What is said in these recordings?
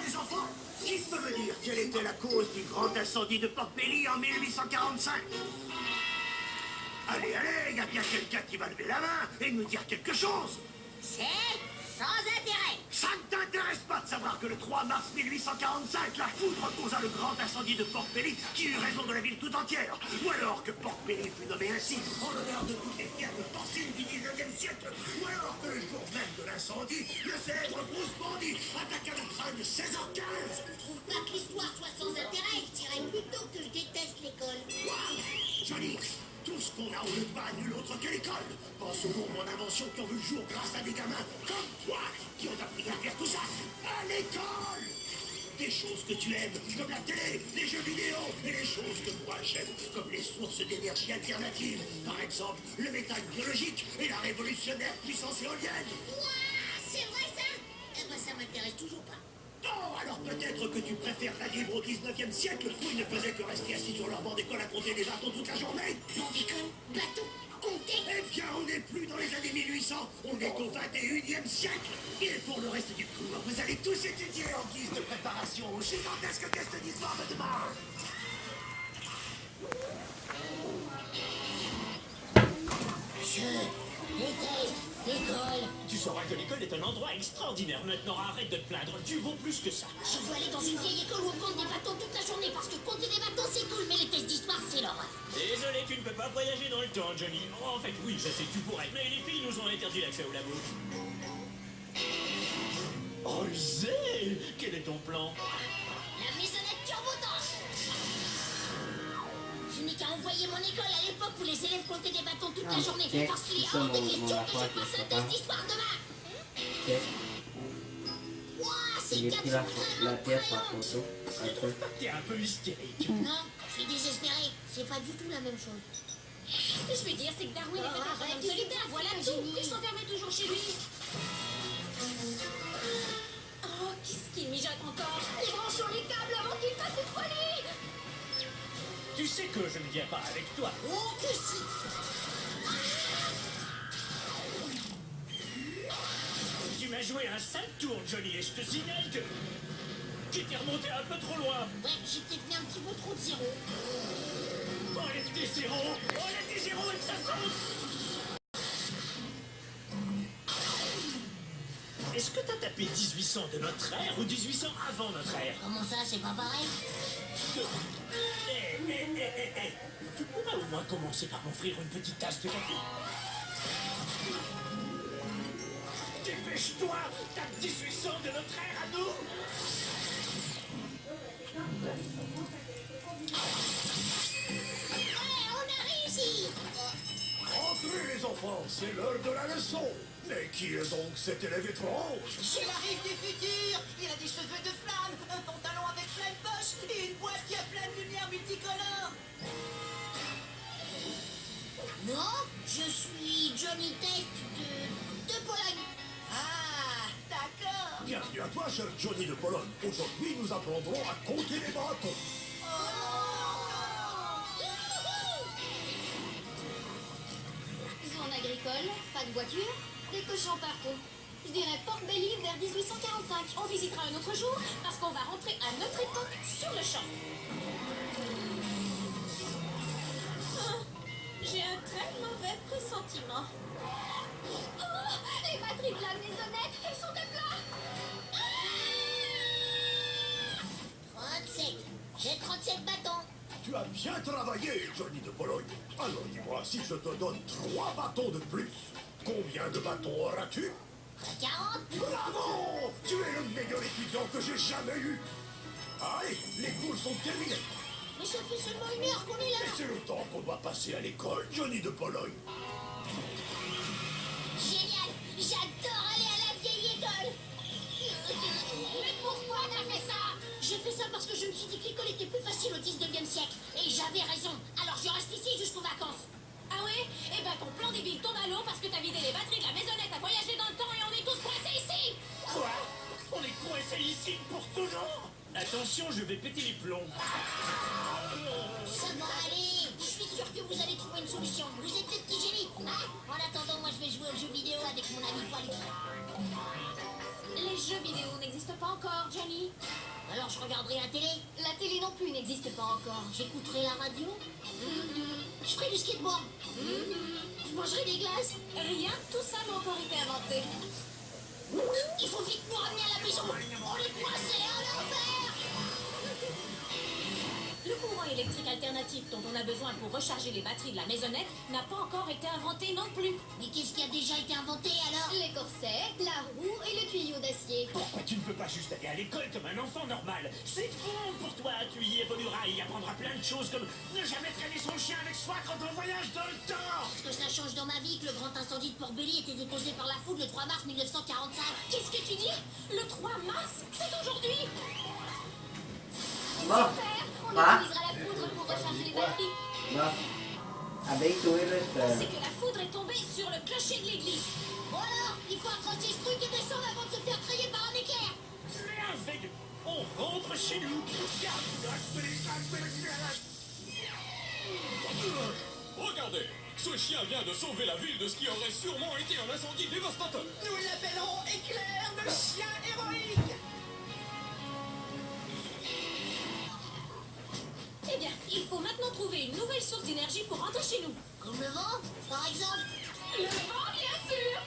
les enfants? Qui peut me dire quelle était la cause du grand incendie de Port Belly en 1845? Allez, allez, y a bien quelqu'un qui va lever la main et me dire quelque chose. C'est sans intérêt. Ça ne t'intéresse pas de savoir que le 3 mars 1845, la foudre causa le grand incendie de Port Belly qui eut raison de la ville tout entière? Ou alors que Port Belly fut nommé ainsi en l'honneur de toutes les fières porcines du 19e siècle? Ou alors que le jour même de l'incendie, le célèbre Bruce Bandy attaqua le train de 16h15? Je trouve pas que l'histoire soit sans intérêt. Je dirais plutôt que je déteste l'école. Waouh, Johnny, tout ce qu'on a au lieu de pas nul autre que l'école. Pense aux nombre d'inventions qui ont vu le jour grâce à des gamins comme toi qui ont appris à faire tout ça à l'école. Des choses que tu aimes, comme la télé, les jeux vidéo, et les choses que moi j'aime, comme les sources d'énergie alternatives. Par exemple, le méthane biologique et la révolutionnaire puissance éolienne. Ouah, c'est vrai ça? Eh ben ça m'intéresse toujours pas. Oh, alors peut-être que tu préfères la vivre au 19e siècle où ils ne faisaient que rester assis sur leur banc d'école à compter des bâtons toute la journée. Banc d'école, bateau, compter. Eh bien, on n'est plus dans les années 1800, on est au 21e siècle. Et pour le reste du cours, vous allez tous étudier en guise de préparation au gigantesque test d'histoire de demain. Je déteste l'école. Tu sauras que l'école est un endroit extraordinaire. Maintenant, arrête de te plaindre. Tu vaux plus que ça. Je veux aller dans une vieille école où on compte des bâtons toute la journée parce que compter des bâtons c'est cool, mais les tests d'histoire c'est l'horreur. Désolé, tu ne peux pas voyager dans le temps, Johnny. Oh, en fait, oui, je sais que tu pourrais. Mais les filles nous ont interdit l'accès au labo. Oh, Zé, quel est ton plan? La maisonnette turbo-tanche. Je n'ai qu'à envoyer mon école à l'époque où les élèves comptaient des bâtons toute la journée parce qu'il est hors de question que je passe un test d'histoire demain. Ouah, c'est J'ai pris 400 la terre par photo. Un truc. T'es un peu hystérique. Non, je suis désespéré. C'est pas du tout la même chose. Ce que je veux dire, c'est que Darwin était un arrête, homme solitaire, voilà c'est tout. génie. Il s'enfermait toujours chez lui. Oh, qu'est-ce qu'il mijote encore? Débranchons les câbles avant qu'il fasse une folie. Tu sais que je ne viens pas avec toi. Oh, que si. Tu m'as joué un sale tour, Johnny, et je te signale que tu t'es remonté un peu trop loin. Ouais, j'ai peut-être mis un petit peu trop de zéro. Enlève tes zéros. Enlève tes zéros et que ça saute. Est-ce que t'as tapé 1800 de notre ère ou 1800 avant notre ère? Comment ça, c'est pas pareil? Tu pourrais au moins commencer par m'offrir une petite tasse de café. Dépêche-toi. Tape 1800 de notre ère à nous. Ouais, on a réussi. Entrez les enfants, c'est l'heure de la leçon. Mais qui est donc cet élève étrange? J'arrive du futur. Il a des cheveux de flamme, un pantalon avec plein de poches et une boîte qui a plein de lumière multicolore. Non, je suis Johnny Test de Pologne. Ah, d'accord. Bienvenue à toi, cher Johnny de Pologne. Aujourd'hui, nous apprendrons à compter les bâtons. Zone agricole, pas de voiture, des cochons partout. Je dirais Port Belly vers 1845. On visitera un autre jour parce qu'on va rentrer à notre époque sur le champ. Ah, j'ai un très mauvais pressentiment. Oh, les batteries de la maisonnette, elles sont de plat. 37. J'ai 37 bâtons. Tu as bien travaillé, Johnny de Pologne. Alors dis-moi, si je te donne 3 bâtons de plus, combien de bâtons auras-tu? 40. Bravo! Tu es le meilleur étudiant que j'ai jamais eu. Allez, les cours sont terminés. Mais ça fait seulement 1 heure qu'on est là. Et c'est le temps qu'on doit passer à l'école, Johnny de Pologne. Génial. J'adore aller à la vieille école. Mais pourquoi on a fait ça? Je fais ça parce que je me suis dit que l'école était plus facile au 19e siècle. Et j'avais raison. Alors je reste ici jusqu'aux vacances. Ah ouais? Eh ben ton plan débile tombe à l'eau parce que t'as vidé les batteries de la maisonnette, t'as voyagé dans le temps et on est tous coincés ici! Quoi? On est coincés ici pour toujours? Attention, je vais péter les plombs. Ça va aller. Je suis sûr que vous allez trouver une solution. Vous êtes des petits génies. Hein? En attendant, moi je vais jouer aux jeux vidéo avec mon ami Poilu. Les jeux vidéo n'existent n'existe pas encore, Johnny. Alors je regarderai la télé. La télé non plus n'existe pas encore. J'écouterai la radio. Je ferai du skateboard. Je mangerai des glaces. Rien de tout ça n'a encore été inventé. Il faut vite nous ramener à la maison. On est coincés à l'enfer. Le courant électrique alternatif dont on a besoin pour recharger les batteries de la maisonnette n'a pas encore été inventé non plus. Mais qu'est-ce qui a déjà été inventé alors? Les corsets, la roue et le tuyau d'acier. Pourquoi tu ne peux pas juste aller à l'école comme un enfant normal? C'est bon pour toi, tu y évolueras et y apprendras plein de choses comme ne jamais traîner son chien avec soi quand on voyage dans le temps. Est-ce que ça change dans ma vie que le grand incendie de Port-Belly était déposé par la foudre le 3 mars 1945? Qu'est-ce que tu dis? Le 3 mars? C'est aujourd'hui? Bon. Super! On Ah. utilisera la foudre pour recharger les batteries. Bon. Avec toi, là, C'est que la foudre est tombée sur le clocher de l'église. Bon alors, il faut accrocher ce truc et descendre avant de se faire trayer par un éclair. Merveilleux. On rentre chez nous. Regardez, ce chien vient de sauver la ville de ce qui aurait sûrement été un incendie dévastateur. Nous l'appellerons Éclair, le chien héroïque. Eh bien, il faut maintenant trouver une nouvelle source d'énergie pour rentrer chez nous. Comme le vent, par exemple. Le vent, bien sûr!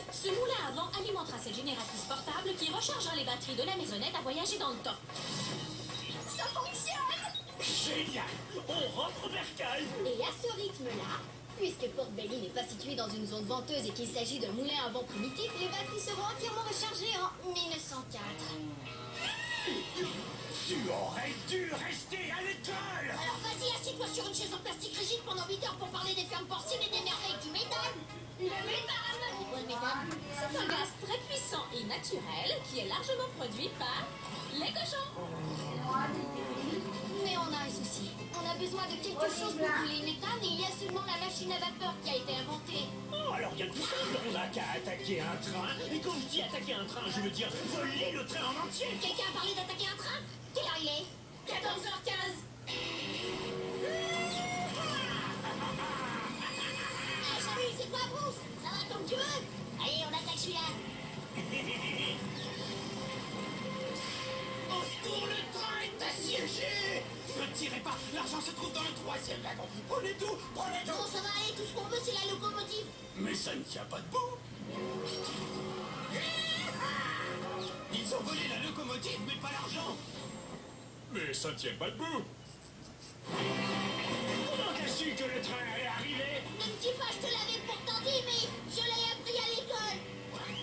Ce moulin à vent alimentera cette génératrice portable qui rechargera les batteries de la maisonnette à voyager dans le temps. Ça fonctionne! Génial. On rentre vers calme. Et à ce rythme-là, puisque Port-Belly n'est pas situé dans une zone venteuse et qu'il s'agit d'un moulin à vent primitif, les batteries seront entièrement rechargées en 1904. Tu aurais dû rester à l'école. Alors vas-y, assieds-toi sur une chaise en plastique rigide pendant 8 heures pour parler des fermes porcines et des merveilles du méthane. Le méthane! C'est quoi le méthane? C'est un gaz très puissant et naturel qui est largement produit par les cochons. Mais on a un souci. On a besoin de quelque chose pour brûler le méthane et il y a seulement la machine à vapeur qui a été inventée. Oh, alors bien tout simple. On n'a qu'à attaquer un train. Et quand je dis attaquer un train, je veux dire voler le train en entier. Quelqu'un a parlé d'attaquer un train? Quelle heure il est? 14h15. Ah, salut, c'est toi, Bruce? Ça va comme tu veux? Allez, on attaque celui-là. Au secours, le train est assiégé. Ne tirez pas. L'argent se trouve dans le 3e wagon. Prenez tout, prenez tout. Bon, ça va aller, tout ce qu'on veut, c'est la locomotive. Mais ça ne tient pas debout. Ils ont volé la locomotive, mais pas l'argent. Mais ça ne tient pas debout. Comment t'as su que le train allait arriver? Ne me dis pas, je te l'avais pourtant dit, mais je l'ai appris à l'école.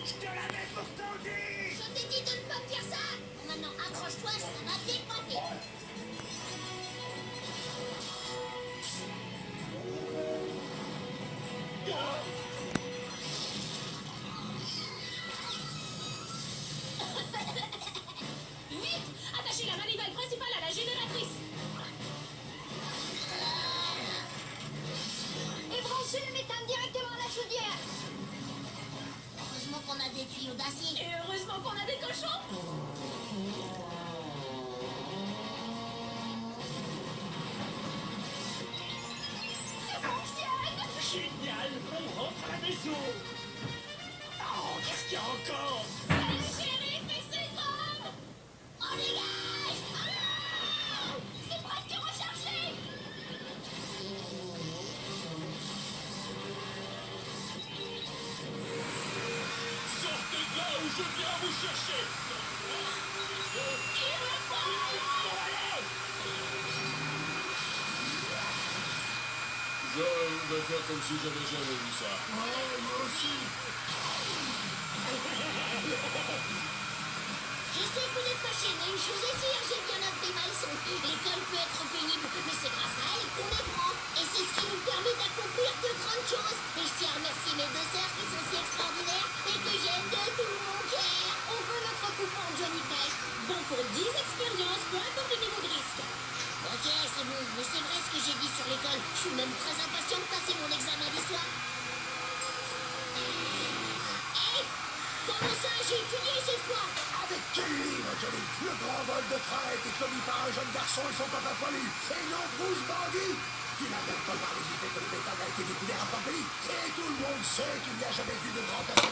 Je te l'avais pourtant dit. Je t'ai dit de ne pas me dire ça. Bon, maintenant, accroche-toi, ça va décoiffer. Vite! Attachez la manivelle principale à la génératrice. Et branchez le méthane directement à la chaudière. Heureusement qu'on a des tuyaux d'acier. Et heureusement qu'on a des cochons. Ça fonctionne! Génial. On rentre à la maison. Oh, qu'est-ce qu'il y a encore? C'est le shérif et ses hommes! On dégage! Ah! C'est presque rechargé! Sortez de là ou je viens vous chercher. Je vais faire comme si j'avais jamais vu ça. Je sais que vous êtes fâchés, mais une chose est sûre, j'ai bien appris ma leçon. L'école peut être pénible, mais c'est grâce à elle qu'on apprend. Et c'est ce qui nous permet d'accomplir de grandes choses. Et je tiens à remercier mes deux sœurs qui sont si extraordinaires et que j'aime de tout mon cœur. On veut notre coupon Johnny Quest. Bon pour 10 expériences, peu importe le niveau de risque. Ok, c'est bon, mais c'est vrai ce que j'ai dit sur l'école. Je suis même très impatient de passer mon examen d'histoire. Hé! Comment ça, j'ai étudié cette fois? Avec quel livre, Johnny? Le grand vol de train a été commis par un jeune garçon et son papa poilu, et non Bruce Bandy. Tu n'as même pas parlé du fait que le méthane a été découvert à Port-Belly. Et tout le monde sait qu'il n'y a jamais vu de grand incendie